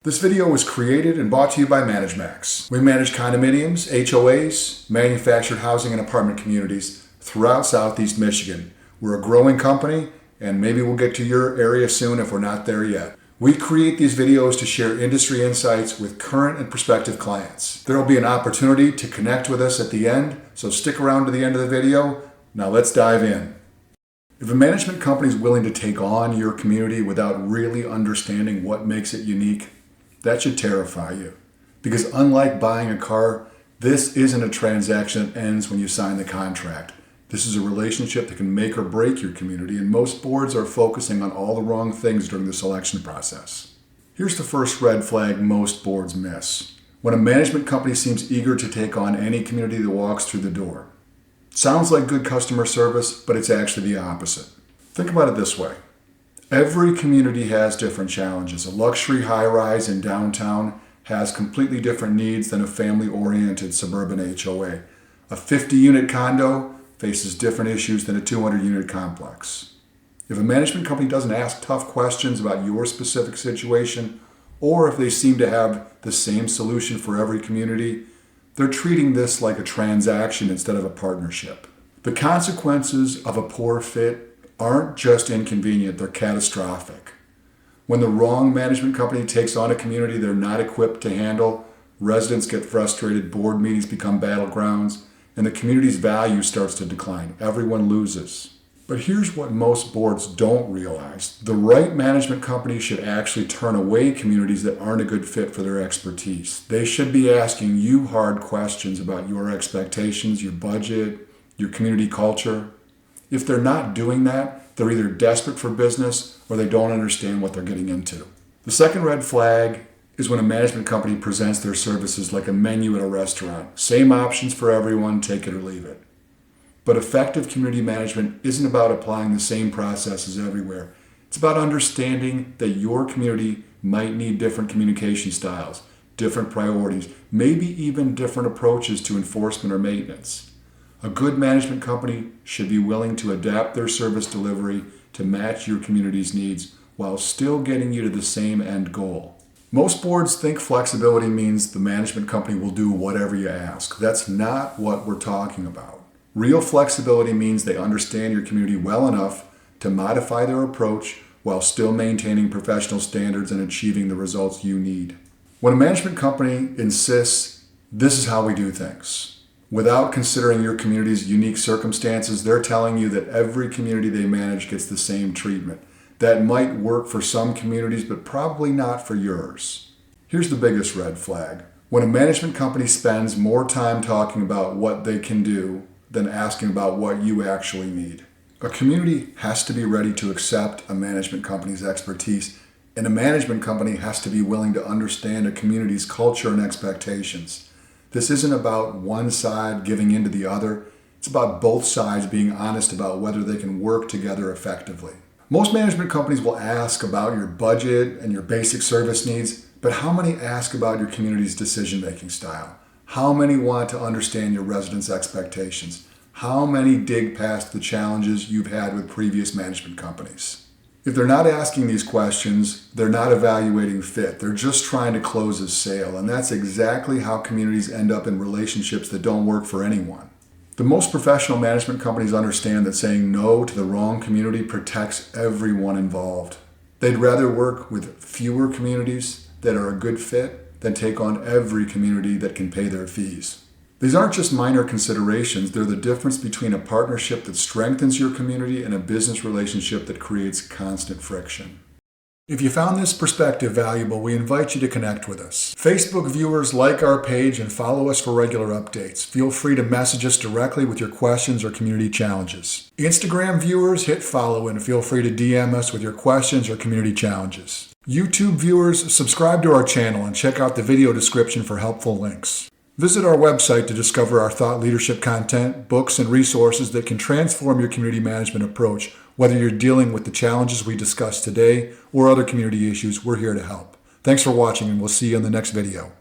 This video was created and brought to you by ManageMax. We manage condominiums, HOAs, manufactured housing and apartment communities throughout Southeast Michigan. We're a growing company, and maybe we'll get to your area soon if we're not there yet. We create these videos to share industry insights with current and prospective clients. There will be an opportunity to connect with us at the end, so stick around to the end of the video. Now let's dive in. If a management company is willing to take on your community without really understanding what makes it unique, that should terrify you. Because unlike buying a car, this isn't a transaction that ends when you sign the contract. This is a relationship that can make or break your community, and most boards are focusing on all the wrong things during the selection process. Here's the first red flag most boards miss. When a management company seems eager to take on any community that walks through the door. Sounds like good customer service, but it's actually the opposite. Think about it this way. Every community has different challenges. A luxury high-rise in downtown has completely different needs than a family-oriented suburban HOA. A 50-unit condo faces different issues than a 200-unit complex. If a management company doesn't ask tough questions about your specific situation, or if they seem to have the same solution for every community, they're treating this like a transaction instead of a partnership. The consequences of a poor fit aren't just inconvenient, they're catastrophic. When the wrong management company takes on a community they're not equipped to handle, residents get frustrated, board meetings become battlegrounds, and the community's value starts to decline. Everyone loses. But here's what most boards don't realize. The right management company should actually turn away communities that aren't a good fit for their expertise. They should be asking you hard questions about your expectations, your budget, your community culture. If they're not doing that, they're either desperate for business or they don't understand what they're getting into. The second red flag is when a management company presents their services like a menu at a restaurant. Same options for everyone, take it or leave it. But effective community management isn't about applying the same processes everywhere. It's about understanding that your community might need different communication styles, different priorities, maybe even different approaches to enforcement or maintenance. A good management company should be willing to adapt their service delivery to match your community's needs while still getting you to the same end goal. Most boards think flexibility means the management company will do whatever you ask. That's not what we're talking about. Real flexibility means they understand your community well enough to modify their approach while still maintaining professional standards and achieving the results you need. When a management company insists, this is how we do things, without considering your community's unique circumstances, they're telling you that every community they manage gets the same treatment. That might work for some communities, but probably not for yours. Here's the biggest red flag. When a management company spends more time talking about what they can do than asking about what you actually need. A community has to be ready to accept a management company's expertise, and a management company has to be willing to understand a community's culture and expectations. This isn't about one side giving in to the other. It's about both sides being honest about whether they can work together effectively. Most management companies will ask about your budget and your basic service needs, but how many ask about your community's decision-making style? How many want to understand your residents' expectations? How many dig past the challenges you've had with previous management companies? If they're not asking these questions, they're not evaluating fit. They're just trying to close a sale, and that's exactly how communities end up in relationships that don't work for anyone. The most professional management companies understand that saying no to the wrong community protects everyone involved. They'd rather work with fewer communities that are a good fit than take on every community that can pay their fees. These aren't just minor considerations, they're the difference between a partnership that strengthens your community and a business relationship that creates constant friction. If you found this perspective valuable, we invite you to connect with us. Facebook viewers, like our page and follow us for regular updates. Feel free to message us directly with your questions or community challenges. Instagram viewers, hit follow and feel free to DM us with your questions or community challenges. YouTube viewers, subscribe to our channel and check out the video description for helpful links. Visit our website to discover our thought leadership content, books, and resources that can transform your community management approach. Whether you're dealing with the challenges we discussed today or other community issues, we're here to help. Thanks for watching, and we'll see you in the next video.